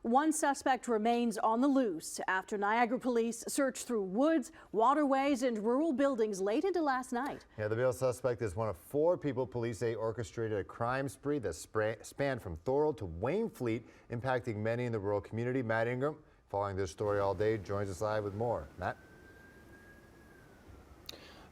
One suspect remains on the loose after Niagara Police searched through woods, waterways and rural buildings late into last night. Yeah, the male suspect is one of 4 people police say orchestrated a crime spree that spanned from Thorold to Wainfleet, impacting many in the rural community. Matt Ingram, following this story all day, joins us live with more. Matt?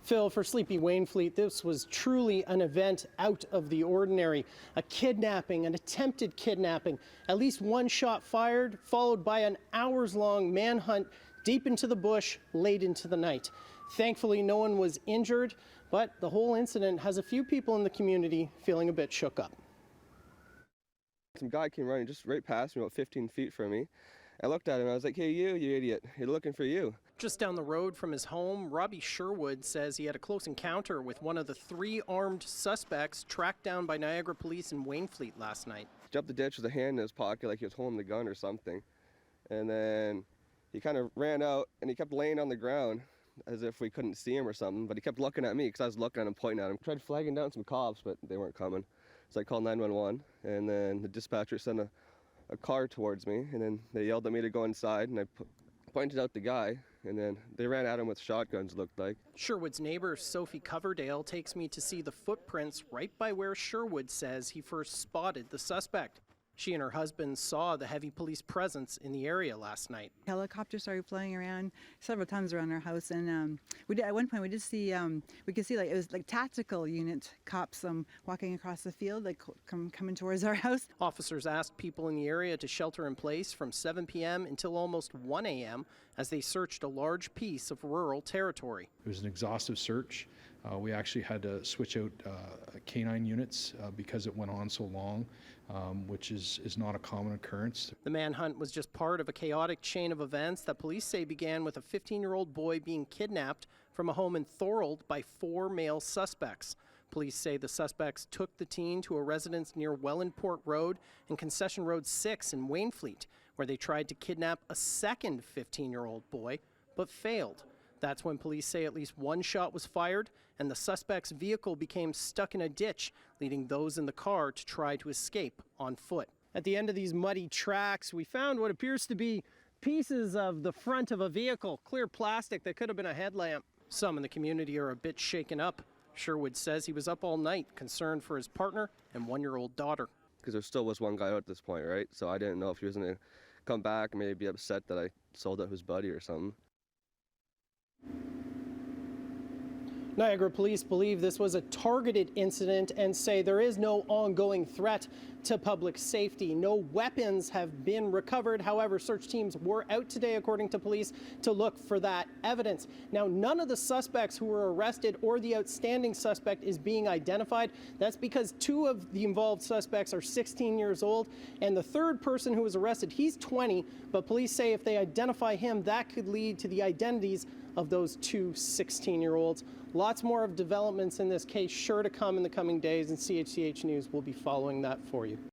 Phil, for Sleepy Wainfleet, this was truly an event out of the ordinary. A kidnapping, an attempted kidnapping, at least one shot fired, followed by an hours-long manhunt deep into the bush late into the night. Thankfully, no one was injured, but the whole incident has a few people in the community feeling a bit shook up. Some guy came running just right past me, about 15 feet from me. I looked at him, I was like, hey, you idiot, you're looking for you. Just down the road from his home, ROBBIE Sherwood says he had a close encounter with one of the 3 armed suspects tracked down by Niagara Police in Wainfleet last night. He jumped the ditch with a hand in his pocket like he was holding the gun or something. And then he kind of ran out and he kept laying on the ground as if we couldn't see him or something, but he kept looking at me because I was looking at him, pointing at him. Tried flagging down some cops, but they weren't coming. So I called 911 and then the dispatcher sent a car towards me, and then they yelled at me to go inside, and I pointed out the guy, and then they ran at him with shotguns, looked like. Sherwood's neighbor, SOPHIE Coverdale, takes me to see the footprints right by where Sherwood says he first spotted the suspect. She and her husband saw the heavy police presence in the area last night. Helicopters started flying around several times around our house, and at one point we could see like it was like tactical unit cops walking across the field, like coming towards our house. Officers asked people in the area to shelter in place from 7 p.m. until almost 1 a.m. as they searched a large piece of rural territory. It was an exhaustive search. We actually had to switch out canine units because it went on so long, which is not a common occurrence. The manhunt was just part of a chaotic chain of events that police say began with a 15-year-old boy being kidnapped from a home in Thorold by 4 male suspects. Police say the suspects took the teen to a residence near Wellandport Rd and Concession Rd 6 in Wainfleet, where they tried to kidnap a second 15-year-old boy, but failed. That's when police say at least one shot was fired and the suspect's vehicle became stuck in a ditch, leading those in the car to try to escape on foot. At the end of these muddy tracks, we found what appears to be pieces of the front of a vehicle, clear plastic that could have been a headlamp. Some in the community are a bit shaken up. Sherwood says he was up all night, concerned for his partner and 1-year-old daughter. Because there still was one guy out at this point, right? So I didn't know if he was going to come back and maybe be upset that I sold out his buddy or something. Niagara Police believe this was a targeted incident and say there is no ongoing threat to public safety. No weapons have been recovered. However, search teams were out today, according to police, to look for that evidence. Now, none of the suspects who were arrested or the outstanding suspect is being identified. That's because 2 of the involved suspects are 16 years old, and the 3rd person who was arrested, he's 20, but police say if they identify him, that could lead to the identities of those 2 16-year-olds. Lots more of developments in this case sure to come in the coming days, and CHCH News will be following that for you.